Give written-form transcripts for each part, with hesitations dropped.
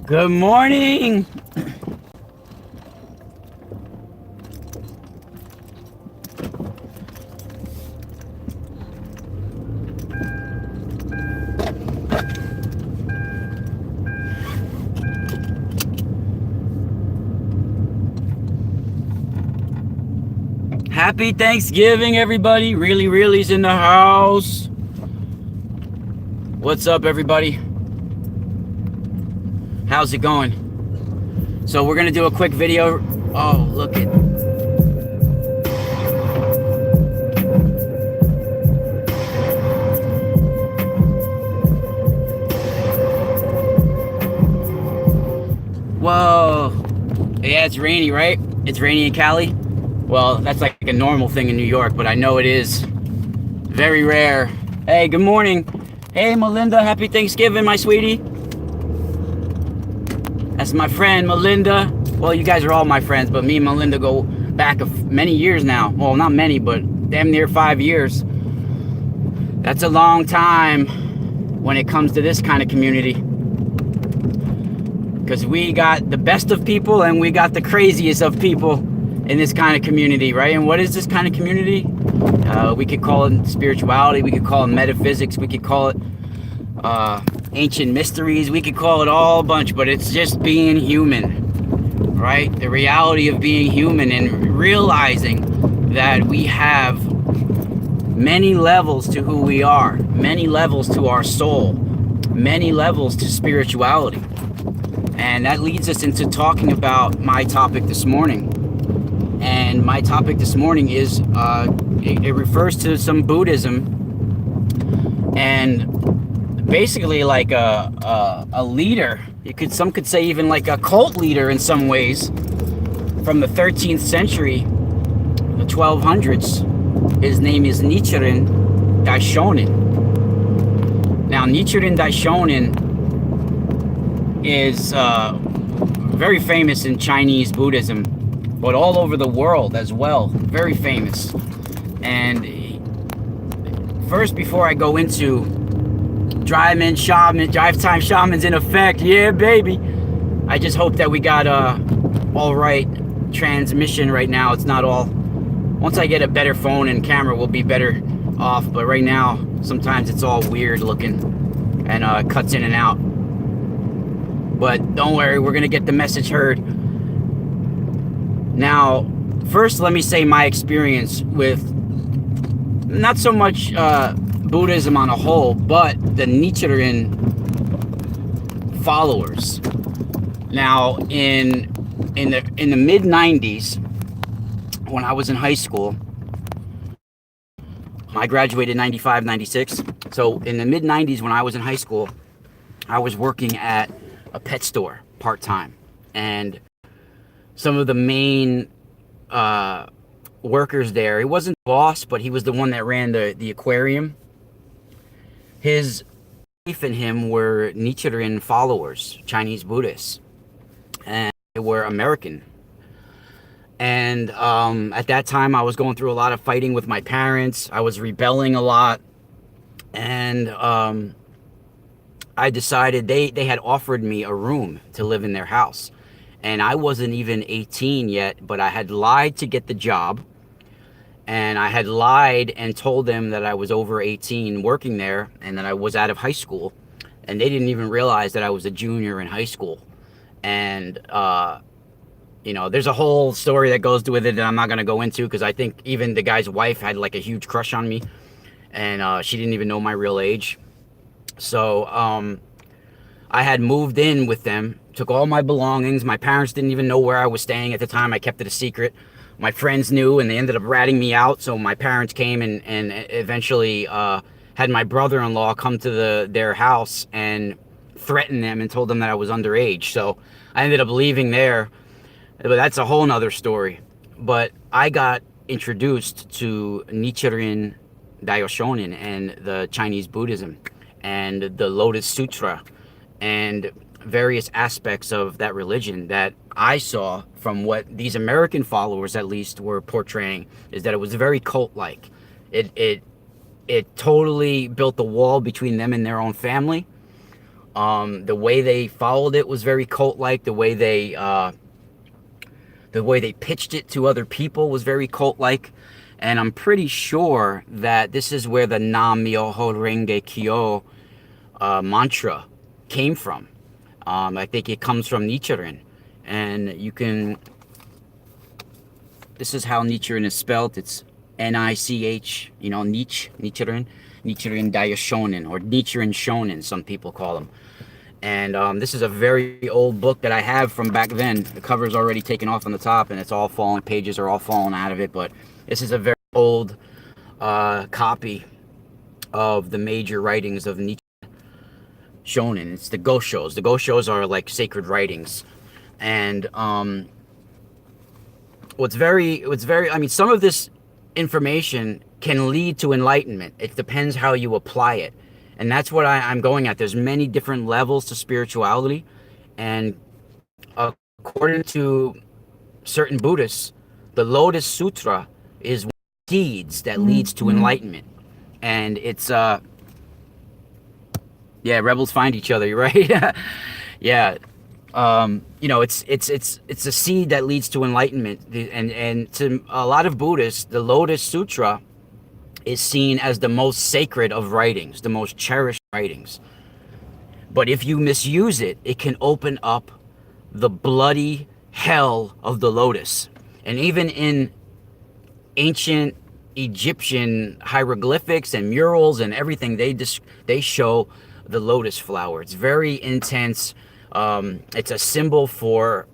Good morning. Happy Thanksgiving, everybody. Really's in the house. What's up, everybody? How's it going? So we're gonna do a quick video. Oh, look at. Whoa. Yeah, it's rainy, right? It's rainy in Cali. Well, that's like a normal thing in New York, but I know it is very rare. Hey, good morning. Hey, Melinda, happy Thanksgiving, my sweetie. That's my friend, Melinda. Well, you guys are all my friends, but me and Melinda go back many years now. Well, not many, but damn near 5 years. That's a long time when it comes to this kind of community. Because we got the best of people and we got the craziest of people in this kind of community, right? And what is this kind of community? We could call it spirituality, we could call it metaphysics, we could call it ancient mysteries, we could call it all a bunch, but it's just being human, right? The reality of being human and realizing that we have many levels to who we are, many levels to our soul, many levels to spirituality. And that leads us into talking about my topic this morning. And my topic this morning is, it refers to some Buddhism and basically like a leader. Some could say even like a cult leader in some ways from the 13th century, the 1200s. His name is Nichiren Daishonin. Now, Nichiren Daishonin is very famous in Chinese Buddhism, but all over the world as well. Very famous. And first, before I go into drive time shamans in effect, yeah, baby. I just hope that we got all right transmission right now. It's not all. Once I get a better phone and camera, we'll be better off. But right now, sometimes it's all weird looking and cuts in and out. But don't worry, we're gonna get the message heard. Now, first, let me say my experience with not so much Buddhism on a whole, but the Nichiren followers. Now, in the mid '90s, when I was in high school, I graduated 95, 96. So in the mid '90s, when I was in high school, I was working at a pet store part-time, and some of the main workers there, he wasn't the boss, but he was the one that ran the aquarium. His wife and him were Nichiren followers, Chinese Buddhists, and they were American. And at that time, I was going through a lot of fighting with my parents. I was rebelling a lot, and I decided they had offered me a room to live in their house. And I wasn't even 18 yet, but I had lied to get the job. And I had lied and told them that I was over 18 working there and that I was out of high school. And they didn't even realize that I was a junior in high school. And, there's a whole story that goes with it that I'm not going to go into, because I think even the guy's wife had like a huge crush on me. And she didn't even know my real age. So I had moved in with them, took all my belongings. My parents didn't even know where I was staying at the time. I kept it a secret. My friends knew, and they ended up ratting me out. So my parents came and eventually had my brother-in-law come to their house and threaten them and told them that I was underage. So I ended up leaving there. But that's a whole nother story. But I got introduced to Nichiren Daishonin and the Chinese Buddhism and the Lotus Sutra and various aspects of that religion that I saw from what these American followers at least were portraying, is that it was very cult-like. It totally built the wall between them and their own family. The way they followed it was very cult-like. The way they pitched it to other people was very cult-like. And I'm pretty sure that this is where the Nam Myoho Renge Kyo mantra came from. I think it comes from Nichiren. And you can... This is how Nichiren is spelled. It's N-I-C-H, Nichiren. Nichiren Daishonin, or Nichiren Shonin, some people call him. And this is a very old book that I have from back then. The cover's already taken off on the top, and it's all falling. Pages are all falling out of it. But this is a very old copy of the major writings of Nichiren Shonin. It's the Goshos. The Goshos are like sacred writings. And some of this information can lead to enlightenment. It depends how you apply it. And that's what I'm going at. There's many different levels to spirituality. And according to certain Buddhists, the Lotus Sutra is one of the seeds that leads to enlightenment. And it's, rebels find each other, right? Yeah. It's a seed that leads to enlightenment. And to a lot of Buddhists, the Lotus Sutra is seen as the most sacred of writings, the most cherished writings. But if you misuse it, it can open up the bloody hell of the lotus. And even in ancient Egyptian hieroglyphics and murals and everything, they show the lotus flower. It's very intense. It's a symbol for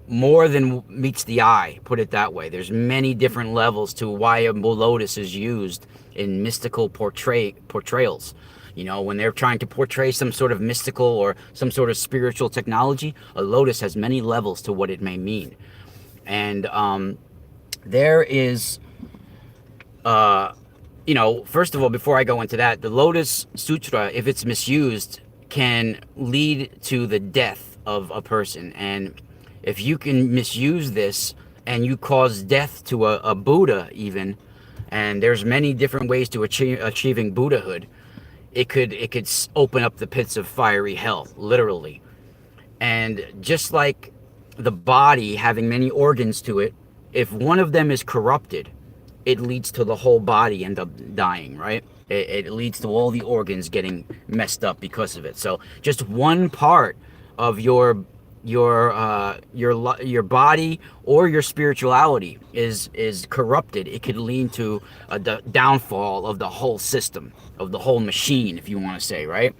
more than meets the eye, put it that way. There's many different levels to why a lotus is used in mystical portrayals. When they're trying to portray some sort of mystical or some sort of spiritual technology, a lotus has many levels to what it may mean. And there is, first of all, before I go into that, the Lotus Sutra, if it's misused, can lead to the death of a person. And if you can misuse this and you cause death to a Buddha even, and there's many different ways to achieving Buddhahood, it could open up the pits of fiery hell, literally. And just like the body having many organs to it, if one of them is corrupted, it leads to the whole body end up dying, right? It leads to all the organs getting messed up because of it. So just one part of your body or your spirituality is corrupted, it could lead to the downfall of the whole system, of the whole machine, if you want to say, right?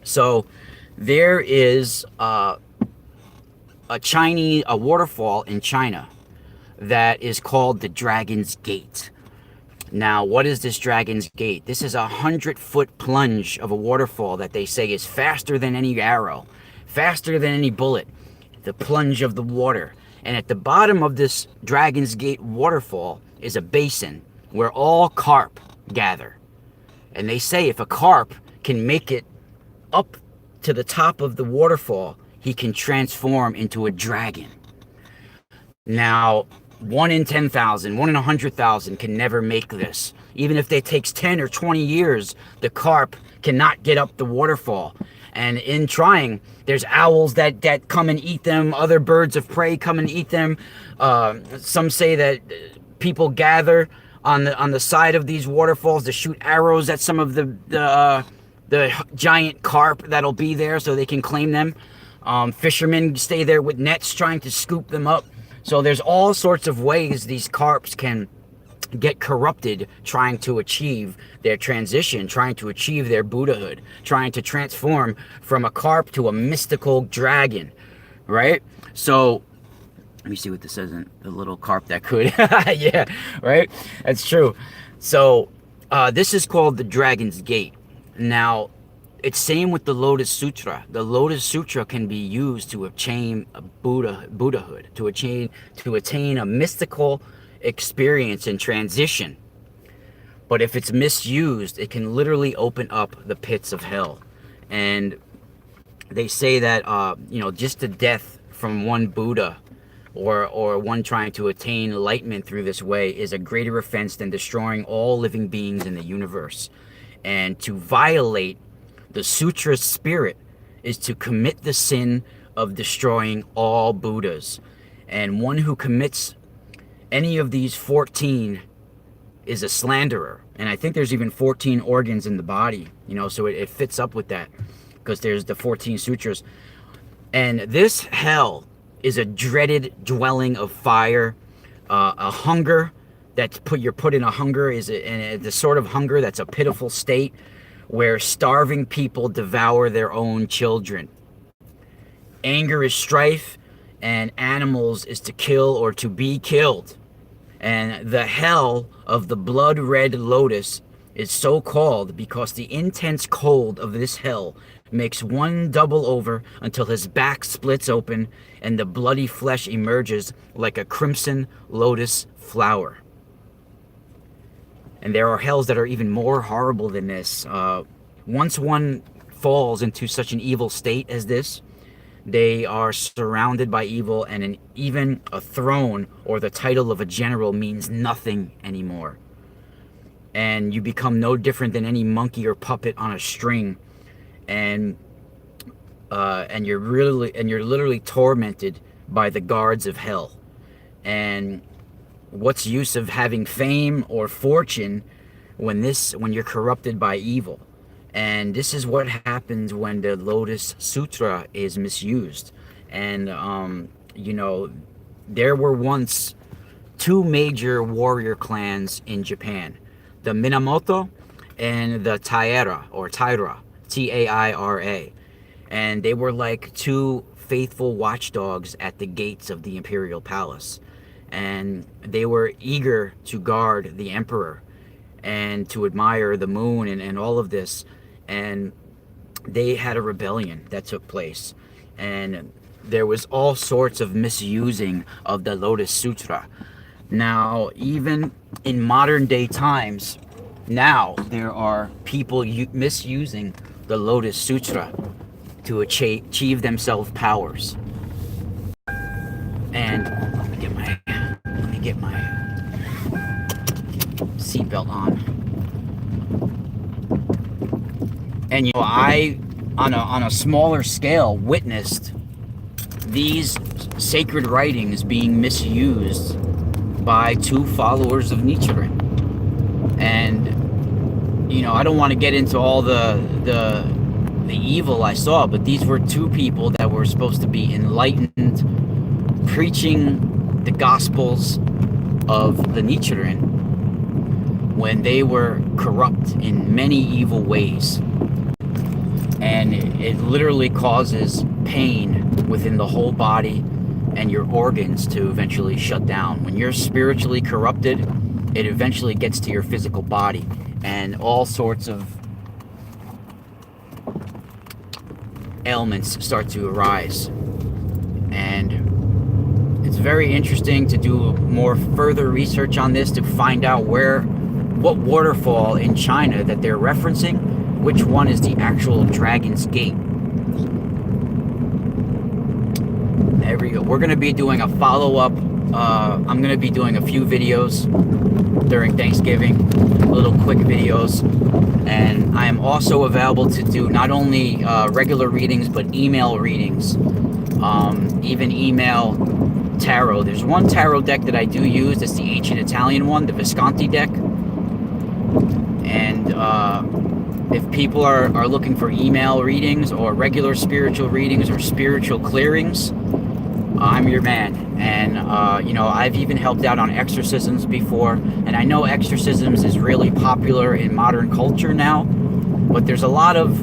So there is a waterfall in China that is called the Dragon's Gate. Now, what is this Dragon's Gate? This is 100-foot plunge of a waterfall that they say is faster than any arrow, faster than any bullet, the plunge of the water. And at the bottom of this Dragon's Gate waterfall is a basin where all carp gather. And they say if a carp can make it up to the top of the waterfall, he can transform into a dragon. Now, 1 in 10,000, 1 in 100,000 can never make this. Even if it takes 10 or 20 years, the carp cannot get up the waterfall. And in trying, there's owls that come and eat them. Other birds of prey come and eat them. Some say that people gather on the side of these waterfalls to shoot arrows at some of the giant carp that'll be there so they can claim them. Fishermen stay there with nets trying to scoop them up. So there's all sorts of ways these carps can get corrupted trying to achieve their transition, trying to achieve their Buddhahood, trying to transform from a carp to a mystical dragon, right? So let me see what this says in the little carp that could. Yeah, right? That's true. So this is called the Dragon's Gate. Now, it's same with the Lotus Sutra. The Lotus Sutra can be used to attain a Buddhahood, to attain a mystical experience and transition. But if it's misused, it can literally open up the pits of hell. And they say that just the death from one Buddha or one trying to attain enlightenment through this way is a greater offense than destroying all living beings in the universe. And to violate the sutra's spirit is to commit the sin of destroying all Buddhas. And one who commits any of these 14 is a slanderer. And I think there's even 14 organs in the body, so it fits up with that, because there's the 14 sutras. And this hell is a dreaded dwelling of fire, a hunger you're put in a hunger the sort of hunger that's a pitiful state where starving people devour their own children. Anger is strife, and animals is to kill or to be killed. And the hell of the blood-red lotus is so called because the intense cold of this hell makes one double over until his back splits open and the bloody flesh emerges like a crimson lotus flower. And there are hells that are even more horrible than this. Once one falls into such an evil state as this, they are surrounded by evil, and even a throne or the title of a general means nothing anymore. And you become no different than any monkey or puppet on a string, and you're literally tormented by the guards of hell. And what's use of having fame or fortune when you're corrupted by evil? And this is what happens when the Lotus Sutra is misused. And there were once two major warrior clans in Japan, the Minamoto and the Taira, Taira, and they were like two faithful watchdogs at the gates of the imperial palace. And they were eager to guard the emperor and to admire the moon and all of this. And they had a rebellion that took place. And there was all sorts of misusing of the Lotus Sutra. Now, even in modern day times, now there are people misusing the Lotus Sutra to achieve themselves powers. And let me get my seatbelt on. And I, on a smaller scale, witnessed these sacred writings being misused by two followers of Nichiren. And I don't want to get into all the evil I saw, but these were two people that were supposed to be enlightened, preaching the gospels of the Nichiren, when they were corrupt in many evil ways. And it literally causes pain within the whole body and your organs to eventually shut down. When you're spiritually corrupted, it eventually gets to your physical body, and all sorts of ailments start to arise. And it's very interesting to do more further research on this to find out what waterfall in China that they're referencing, which one is the actual Dragon's Gate. There we go. We're going to be doing a follow-up. I'm going to be doing a few videos during Thanksgiving, little quick videos. And I am also available to do not only regular readings, but email readings. Even email tarot. There's one tarot deck that I do use. It's the ancient Italian one, the Visconti deck. And if people are looking for email readings or regular spiritual readings or spiritual clearings, I'm your man. And I've even helped out on exorcisms before, and I know exorcisms is really popular in modern culture now, but there's a lot of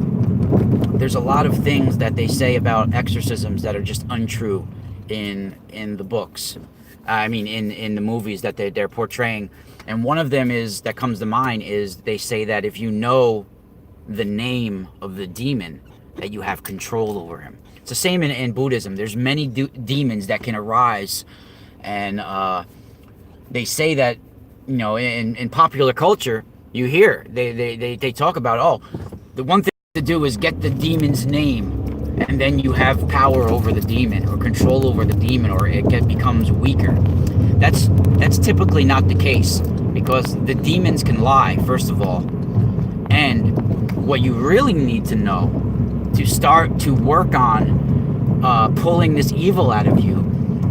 things that they say about exorcisms that are just untrue in the books. I mean, in the movies that they're portraying. And one of them that comes to mind is they say that if you know the name of the demon, that you have control over him. It's the same in Buddhism. There's many demons that can arise, and they say that, in popular culture, you hear they talk about, the one thing to do is get the demon's name, and then you have power over the demon or control over the demon, or it becomes weaker. That's typically not the case, because the demons can lie, first of all. And what you really need to know to start to work on pulling this evil out of you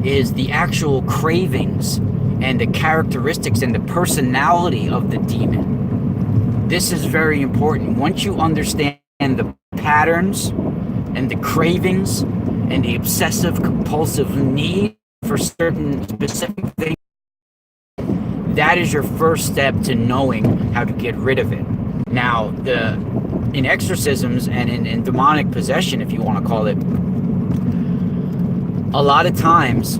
is the actual cravings and the characteristics and the personality of the demon. This is very important. Once you understand the patterns and the cravings and the obsessive compulsive need for certain specific things, that is your first step to knowing how to get rid of it. Now, in exorcisms and in demonic possession, if you want to call it, a lot of times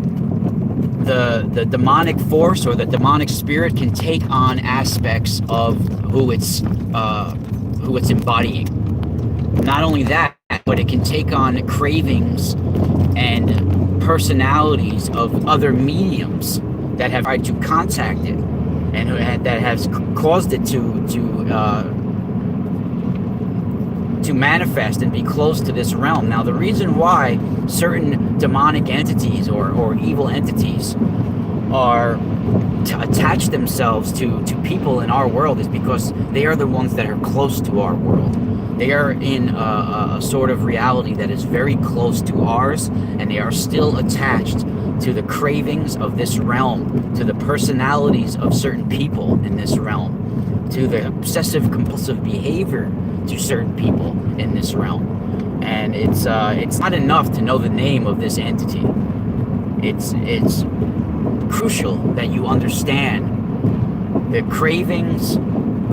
the demonic force or the demonic spirit can take on aspects of who it's embodying. Not only that, but it can take on cravings and personalities of other mediums that have tried to contact it, and that has caused it to manifest and be close to this realm. Now, the reason why certain demonic entities or evil entities are to attach themselves to people in our world is because they are the ones that are close to our world. They are in a sort of reality that is very close to ours, and they are still attached to the cravings of this realm, to the personalities of certain people in this realm, to the obsessive compulsive behavior to certain people in this realm. And it's not enough to know the name of this entity. It's crucial that you understand the cravings,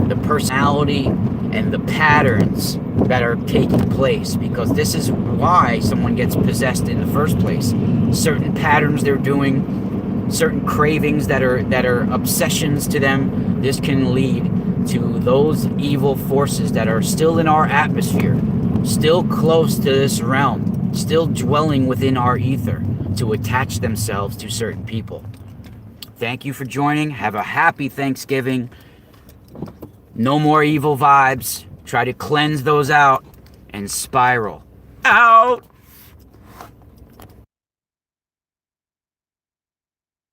the personality, and the patterns that are taking place, because this is why someone gets possessed in the first place. Certain patterns they're doing, certain cravings that are obsessions to them, this can lead to those evil forces that are still in our atmosphere, still close to this realm, still dwelling within our ether, to attach themselves to certain people. Thank you for joining. Have a happy Thanksgiving. No more evil vibes. Try to cleanse those out and spiral out.